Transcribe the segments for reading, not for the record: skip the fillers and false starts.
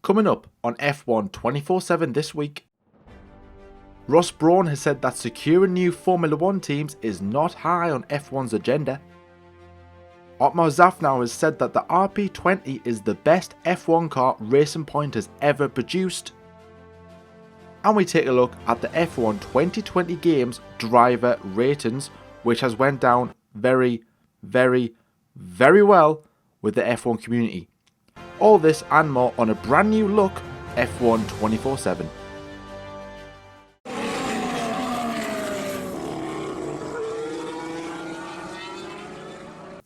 Coming up on F1 24/7 this week, Brawn has said that securing new Formula 1 teams is not high on F1's agenda. Otmar Zafnauer has said that the RP20 is the best F1 car Racing Point has ever produced. And we take a look at the F1 2020 Games driver ratings, which has went down very well with the F1 community. All this and more on a brand new look F1 24/7.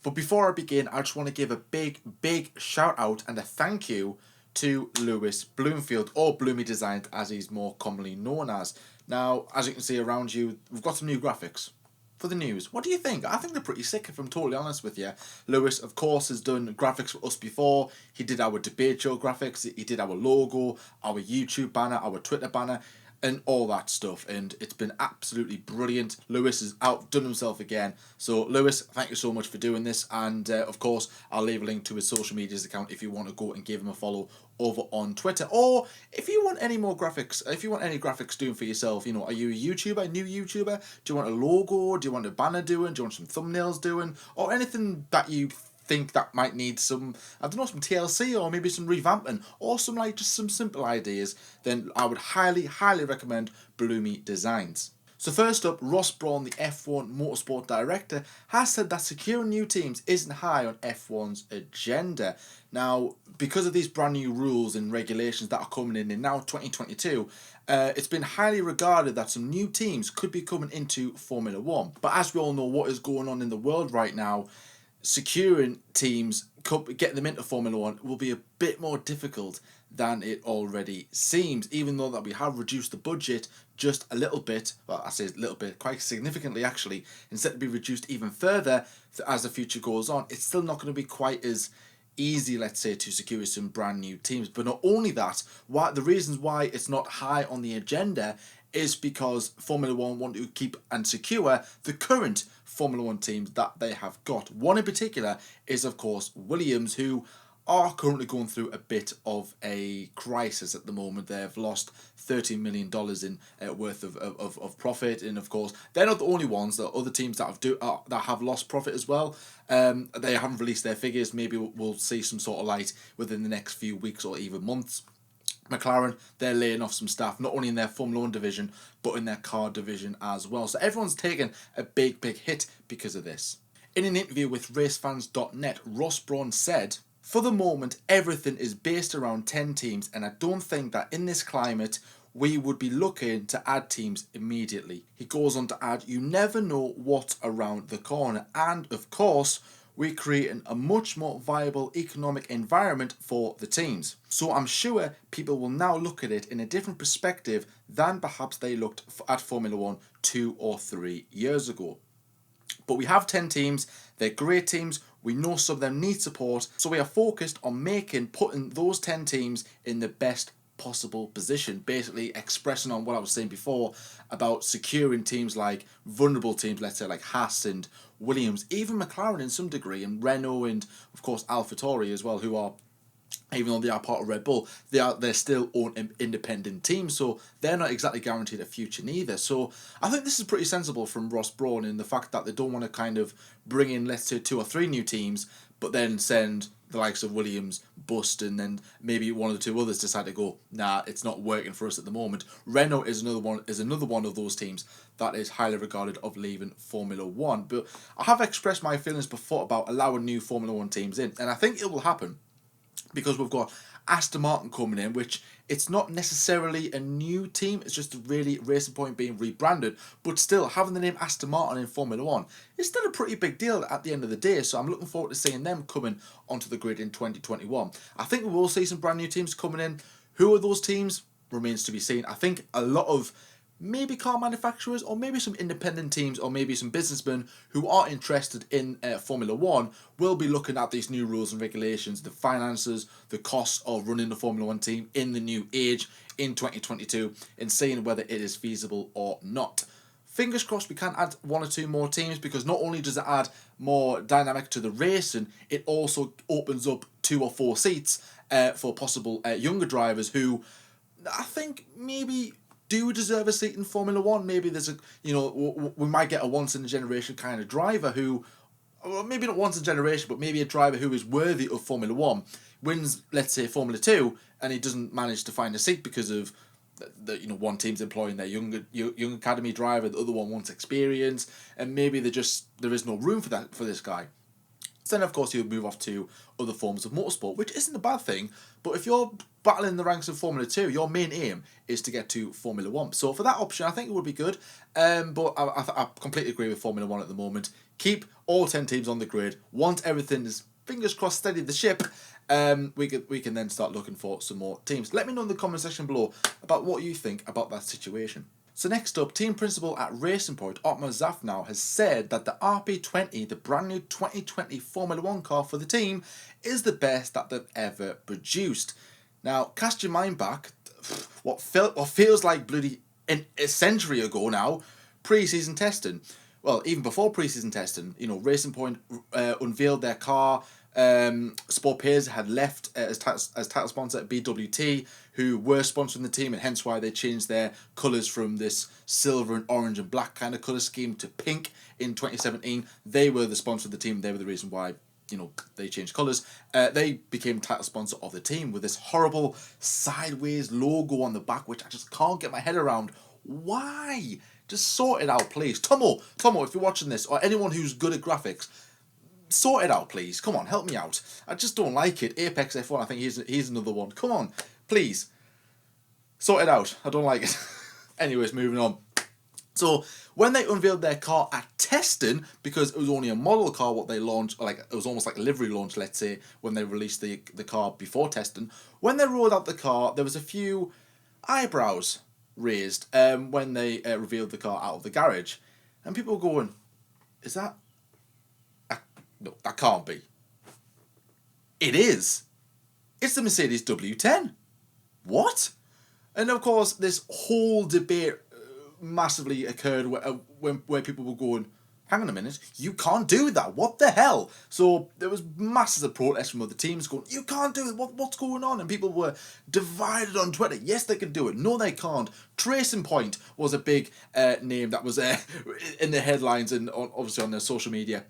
But before I begin, I just want to give a big shout out and a thank you to Lewis Bloomfield, or Bloomy Designs as he's more commonly known as. Now, as you can see around you, we've got some new graphics for the news. What do you think? I think they're pretty sick, if I'm totally honest with you. Lewis, of course, has done graphics for us before. He did our debate show graphics, he did our logo, our YouTube banner, our Twitter banner, and all that stuff, and it's been absolutely brilliant. Lewis has outdone himself again. So Lewis, thank you so much for doing this, and of course I'll leave a link to his social medias account if you want to go and give him a follow over on Twitter, or if you want any more graphics, if you want any graphics doing for yourself. You know, are you a YouTuber, a new YouTuber? Do you want a logo? Do you want a banner doing? Do you want some thumbnails doing, or anything that you think that might need some, I don't know, some TLC or maybe some revamping or some just some simple ideas, then I would highly recommend Bloomy Designs. So first up, Ross Brawn, the F1 Motorsport Director, has said that securing new teams isn't high on F1's agenda. Now, because of these brand new rules and regulations that are coming in now 2022, it's been highly regarded that some new teams could be coming into Formula 1. But as we all know what is going on in the world right now, securing teams, getting them into Formula 1 will be a bit more difficult than it already seems, even though that we have reduced the budget just a little bit. Well, I say a little bit, quite significantly actually. Instead of being reduced even further as the future goes on, it's still not going to be quite as easy, let's say, to secure some brand new teams. But not only that, the reasons why it's not high on the agenda is because Formula 1 want to keep and secure the current Formula 1 teams that they have got. One in particular is, of course, Williams, who are currently going through a bit of a crisis at the moment. They've lost $13 million in worth of profit, and of course they're not the only ones. There are other teams that have lost profit as well. They haven't released their figures. Maybe we'll see some sort of light within the next few weeks or even months. McLaren, they're laying off some staff, not only in their Formula 1 division, but in their car division as well. So everyone's taken a big hit because of this. In an interview with racefans.net, Ross Brawn said, "For the moment, everything is based around 10 teams, and I don't think that in this climate, we would be looking to add teams immediately." He goes on to add, "You never know what's around the corner, and of course, we're creating a much more viable economic environment for the teams. So I'm sure people will now look at it in a different perspective than perhaps they looked at Formula 1 2 or 3 years ago. But we have 10 teams, they're great teams, we know some of them need support, so we are focused on putting those 10 teams in the best possible position," basically expressing on what I was saying before about securing teams like vulnerable teams, let's say like Haas and Williams, even McLaren in some degree, and Renault, and of course AlphaTauri as well, who are, even though they are part of Red Bull, they're still own independent teams, so they're not exactly guaranteed a future neither. So I think this is pretty sensible from Ross Brawn in the fact that they don't want to kind of bring in, let's say, 2 or 3 new teams, but then send the likes of Williams bust, and then maybe one or 2 others decide to go, nah, it's not working for us at the moment. Renault is another one of those teams that is highly regarded of leaving Formula 1. But I have expressed my feelings before about allowing new Formula 1 teams in, and I think it will happen because we've got Aston Martin coming in, which it's not necessarily a new team, it's just really Racing Point being rebranded, but still having the name Aston Martin in Formula 1 is still a pretty big deal at the end of the day. So I'm looking forward to seeing them coming onto the grid in 2021. I think we will see some brand new teams coming in. Who are those teams remains to be seen. I think a lot of maybe car manufacturers, or maybe some independent teams, or maybe some businessmen who are interested in Formula 1 will be looking at these new rules and regulations, the finances, the costs of running the Formula 1 team in the new age in 2022, and seeing whether it is feasible or not. Fingers crossed we can add 1 or 2 more teams, because not only does it add more dynamic to the racing, it also opens up 2 or 4 seats for possible younger drivers who I think maybe do deserve a seat in Formula One. Maybe there's we might get a once in a generation kind of driver who, well, maybe not once in a generation, but maybe a driver who is worthy of Formula One, wins, let's say, Formula 2, and he doesn't manage to find a seat because of one team's employing their young academy driver, the other one wants experience, and maybe there is no room for this guy. So then, of course, he'll move off to other forms of motorsport, which isn't a bad thing. But if you're battling the ranks of Formula 2, your main aim is to get to Formula 1. So for that option, I think it would be good. But I completely agree with Formula 1 at the moment. Keep all 10 teams on the grid. Once everything is, fingers crossed, steady the ship, we can then start looking for some more teams. Let me know in the comment section below about what you think about that situation. So next up, team principal at Racing Point, Otmar Zafnau, has said that the RP20, the brand new 2020 Formula 1 car for the team, is the best that they've ever produced. Now, cast your mind back, what feels like bloody a century ago now, pre-season testing. Well, even before pre-season testing, Racing Point unveiled their car. Sport Pairs had left as title sponsor BWT, who were sponsoring the team, and hence why they changed their colours from this silver and orange and black kind of colour scheme to pink in 2017. They were the sponsor of the team. They were the reason why they changed colours. They became title sponsor of the team with this horrible sideways logo on the back, which I just can't get my head around. Why? Just sort it out, please. Tomo, if you're watching this, or anyone who's good at graphics, sort it out, please. Come on, help me out. I just don't like it. Apex F1, I think he's another one. Come on, please. Sort it out. I don't like it. Anyways, moving on. So, when they unveiled their car at testing, because it was only a model car what they launched, like it was almost like a livery launch, let's say, when they released the car before testing, when they rolled out the car, there was a few eyebrows raised when they revealed the car out of the garage. And people were going, is that... No, that can't be. It is. It's the Mercedes W10. What? And of course, this whole debate massively occurred where people were going, hang on a minute, you can't do that. What the hell? So there was masses of protests from other teams going, you can't do it. What's going on? And people were divided on Twitter. Yes, they can do it. No, they can't. Racing Point was a big name that was in the headlines and obviously on their social media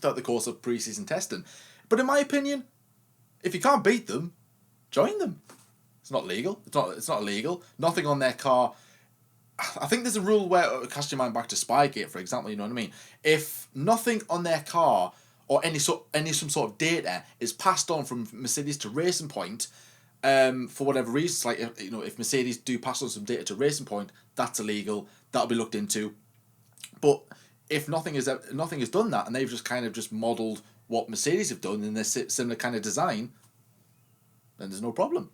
throughout the course of pre-season testing. But in my opinion, if you can't beat them, join them. It's not legal. It's not illegal. Nothing on their car. I think there's a rule where, cast your mind back to Spygate, for example, you know what I mean? If nothing on their car or some sort of data is passed on from Mercedes to Racing Point, for whatever reasons, like if Mercedes do pass on some data to Racing Point, that's illegal. That'll be looked into. But if nothing has done that, and they've just modelled what Mercedes have done in their similar kind of design, then there's no problem.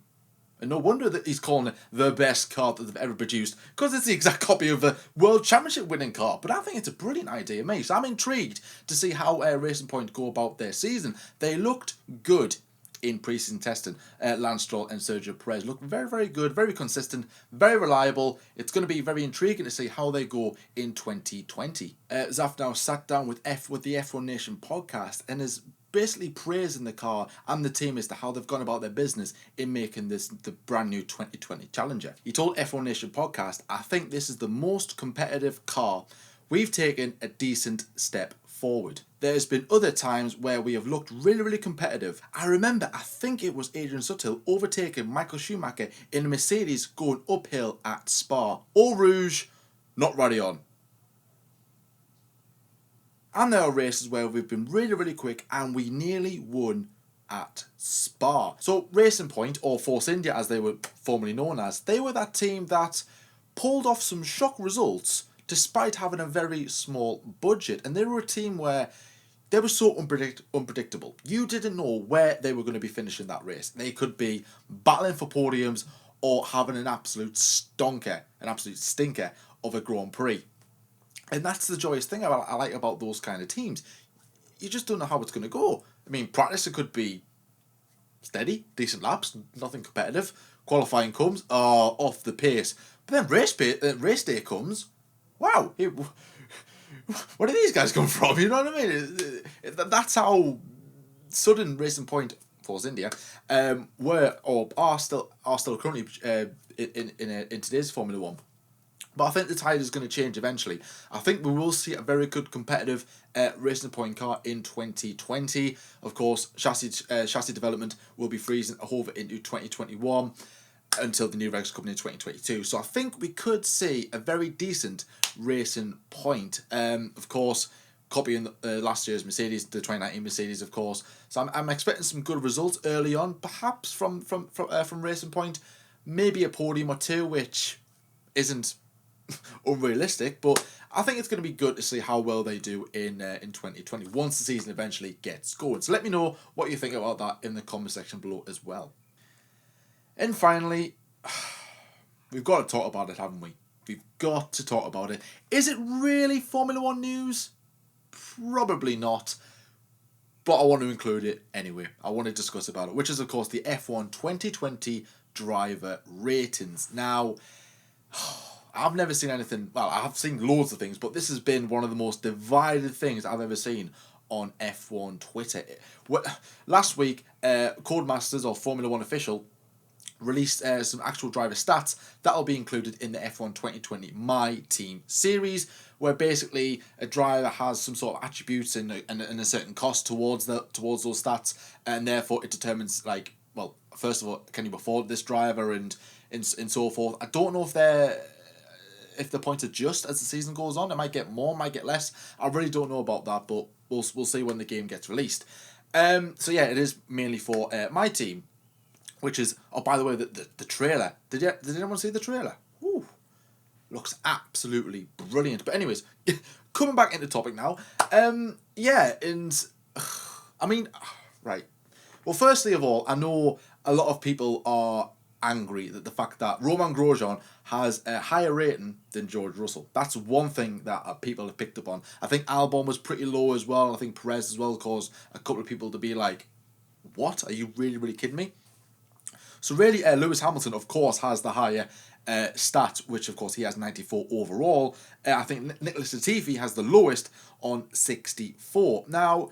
And no wonder that he's calling it the best car that they've ever produced, because it's the exact copy of the World Championship winning car. But I think it's a brilliant idea, mate. So I'm intrigued to see how Racing Point go about their season. They looked good in pre-season testing. Lance Stroll and Sergio Perez look very, very good, very consistent, very reliable. It's going to be very intriguing to see how they go in 2020. Zaf now sat down with the F1 Nation podcast and is basically praising the car and the team as to how they've gone about their business in making this the brand new 2020 Challenger. He told F1 Nation podcast, I think this is the most competitive car. We've taken a decent step forward. There's been other times where we have looked really, really competitive. I remember, I think it was Adrian Sutil overtaking Michael Schumacher in a Mercedes going uphill at Spa. Eau Rouge, not ready on. And there are races where we've been really, really quick and we nearly won at Spa. So Racing Point, or Force India as they were formerly known as, they were that team that pulled off some shock results despite having a very small budget. And they were a team where they were so unpredictable. You didn't know where they were going to be finishing that race. They could be battling for podiums or having an absolute stinker of a Grand Prix. And that's the joyous thing I like about those kind of teams. You just don't know how it's going to go. I mean, practice it could be steady, decent laps, nothing competitive. Qualifying comes, off the pace. But then race day comes. Wow, where do these guys come from? You know what I mean? That's how sudden Racing Point Force India, were or are still currently in today's Formula One. But I think the tide is going to change eventually. I think we will see a very good competitive Racing Point car in 2020. Of course, chassis development will be freezing over into 2021 until the new regs come in 2022. So I think we could see a very decent Racing Point. Of course, copying last year's Mercedes, the 2019 Mercedes, of course. So I'm expecting some good results early on, perhaps from Racing Point. Maybe a podium or two, which isn't unrealistic, but I think it's going to be good to see how well they do in 2020 once the season eventually gets going. So let me know what you think about that in the comment section below as well. And finally, we've got to talk about it, haven't we? We've got to talk about it. Is it really Formula One news? Probably not, but I want to include it anyway. I want to discuss about it, which is of course the F1 2020 driver ratings. Now, I've never seen anything, well, I have seen loads of things, but this has been one of the most divided things I've ever seen on F1 Twitter. Last week, Codemasters, or Formula One Official, released some actual driver stats that will be included in the F1 2020 My Team series, where basically a driver has some sort of attributes and a certain cost towards those stats, and therefore it determines, like, well, first of all, can you afford this driver and so forth. I don't know if the points adjust as the season goes on. It might get more, might get less. I really don't know about that, but we'll see when the game gets released. So yeah, it is mainly for My Team, which is, oh, by the way, the trailer. Did anyone see the trailer? Ooh, looks absolutely brilliant. But anyways, coming back into topic now. Yeah, and I mean, right. Well, firstly of all, I know a lot of people are angry that the fact that Romain Grosjean has a higher rating than George Russell. That's one thing that people have picked up on. I think Albon was pretty low as well. I think Perez as well caused a couple of people to be like, what? Are you really, really kidding me? So really, Lewis Hamilton, of course, has the higher stat, which of course he has 94 overall. I think Nicholas Latifi has the lowest on 64. Now,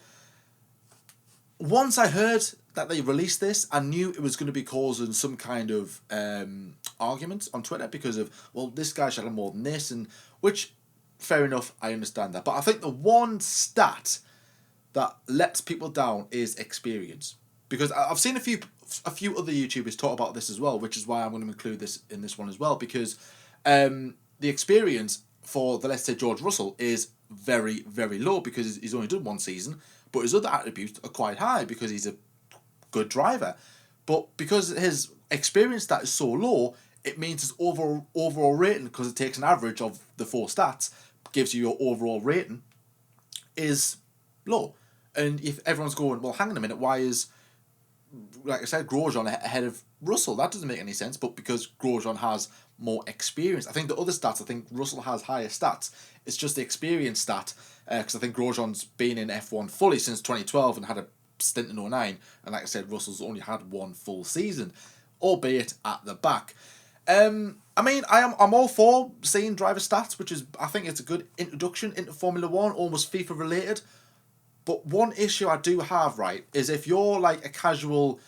once I heard that they released this, I knew it was going to be causing some kind of argument on Twitter because of, well, this guy should have more than this, and which, fair enough, I understand that. But I think the one stat that lets people down is experience, because I've seen a few other YouTubers talk about this as well, which is why I'm going to include this in this one as well, because the experience for let's say George Russell is very, very low because he's only done one season, but his other attributes are quite high because he's a good driver. But because his experience stat is so low, it means his overall rating, because it takes an average of the 4 stats, gives you your overall rating, is low. And if everyone's going, well, hang on a minute, why is, like I said, Grosjean ahead of Russell? That doesn't make any sense. But because Grosjean has more experience, I think the other stats, I think Russell has higher stats. It's just the experience stat, because I think Grosjean's been in F1 fully since 2012 and had a stint in 2009, and like I said, Russell's only had one full season, albeit at the back. I mean, I'm all for seeing driver stats, which is, I think it's a good introduction into Formula One, almost FIFA related. But one issue I do have, right, is if you're like a casual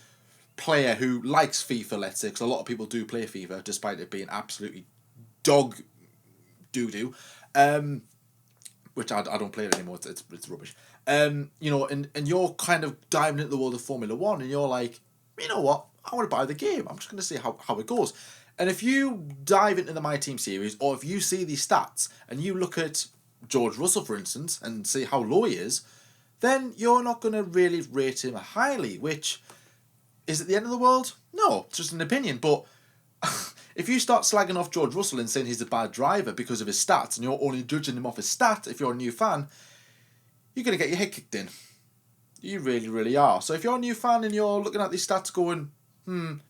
player who likes FIFA, let's say, because a lot of people do play FIFA despite it being absolutely dog doo-doo, which I don't play it anymore, it's rubbish. You know, and you're kind of diving into the world of Formula One, and you're like, you know what, I want to buy the game. I'm just going to see how it goes. And if you dive into the My Team series, or if you see these stats, and you look at George Russell, for instance, and see how low he is, then you're not going to really rate him highly, which, is it the end of the world? No, it's just an opinion. But if you start slagging off George Russell and saying he's a bad driver because of his stats, and you're only judging him off his stat, if you're a new fan, you're going to get your head kicked in. You really, really are. So if you're a new fan and you're looking at these stats going,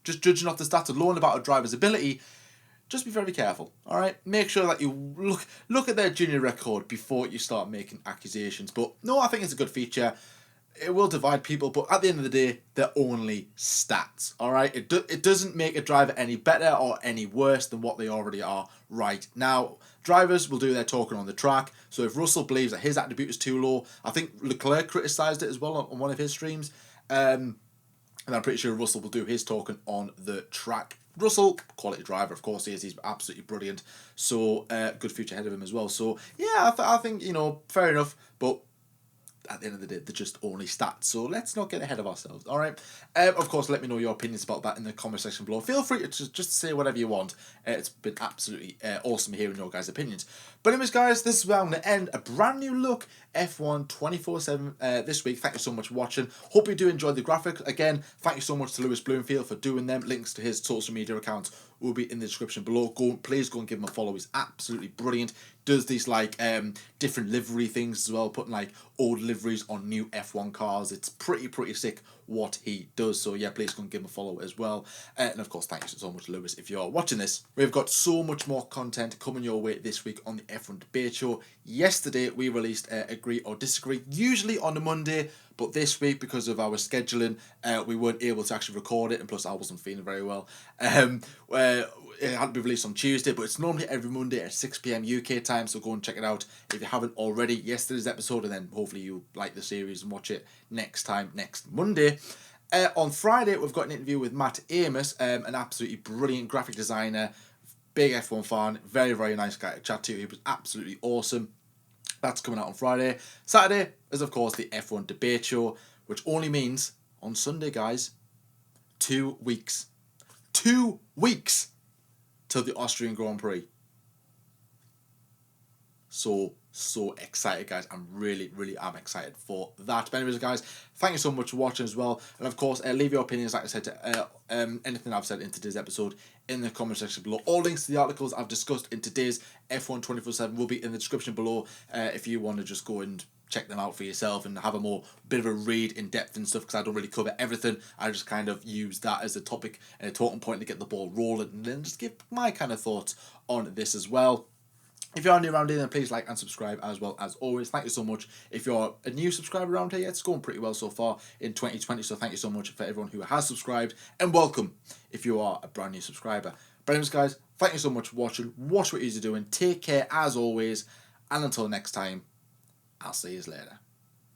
just judging off the stats alone about a driver's ability, just be very careful, all right? Make sure that you look at their junior record before you start making accusations. But no, I think it's a good feature. It will divide people, but at the end of the day, they're only stats, all right? It doesn't make a driver any better or any worse than what they already are right now. Drivers will do their talking on the track, so if Russell believes that his attribute is too low, I think Leclerc criticised it as well on one of his streams, And I'm pretty sure Russell will do his talking on the track. Russell, quality driver, of course he is. He's absolutely brilliant. So, good future ahead of him as well. So, yeah, I think, fair enough. But at the end of the day, they're just only stats. So let's not get ahead of ourselves, all right? Of course, let me know your opinions about that in the comment section below. Feel free to just say whatever you want. It's been absolutely awesome hearing your guys' opinions. But anyways, guys, this is where I'm going to end a brand new look F1 24/7 this week. Thank you so much for watching. Hope you do enjoy the graphics. Again, thank you so much to Lewis Bloomfield for doing them. Links to his social media accounts will be in the description below. Please go and give him a follow. He's absolutely brilliant. Does these like different livery things as well, putting like old liveries on new F1 cars. It's pretty sick what he does. So yeah, please go and give him a follow as well. And of course, thank you so much, Lewis, if you're watching this. We've got so much more content coming your way this week on the F1 Debate Show. Yesterday, we released Agree or Disagree, usually on a Monday, but this week, because of our scheduling, we weren't able to actually record it, and plus I wasn't feeling very well. It had to be released on Tuesday, but it's normally every Monday at 6 PM UK time, so go and check it out if you haven't already. Yesterday's episode, and then hopefully you like the series and watch it next Monday. On Friday, we've got an interview with Matt Amos, an absolutely brilliant graphic designer, big F1 fan, very nice guy to chat to. He was absolutely awesome. That's coming out on Friday. Saturday is, of course, the F1 Debate Show, which only means on Sunday, guys, 2 weeks. 2 weeks till the Austrian Grand Prix. So excited, guys. I'm really am excited for that. But anyways, guys, thank you so much for watching as well. And of course, leave your opinions, like I said, to anything I've said in today's episode in the comment section below. All links to the articles I've discussed in today's F1 24/7 will be in the description below if you want to just go and check them out for yourself and have a bit of a read in depth and stuff, because I don't really cover everything. I just kind of use that as a topic and a talking point to get the ball rolling, and then just give my kind of thoughts on this as well. If you're new around here, then please like and subscribe as well as always. Thank you so much. If you're a new subscriber around here, it's going pretty well so far in 2020. So thank you so much for everyone who has subscribed, and welcome if you are a brand new subscriber. But anyways, guys, thank you so much for watching. Watch what you're doing. Take care as always. And until next time, I'll see you later.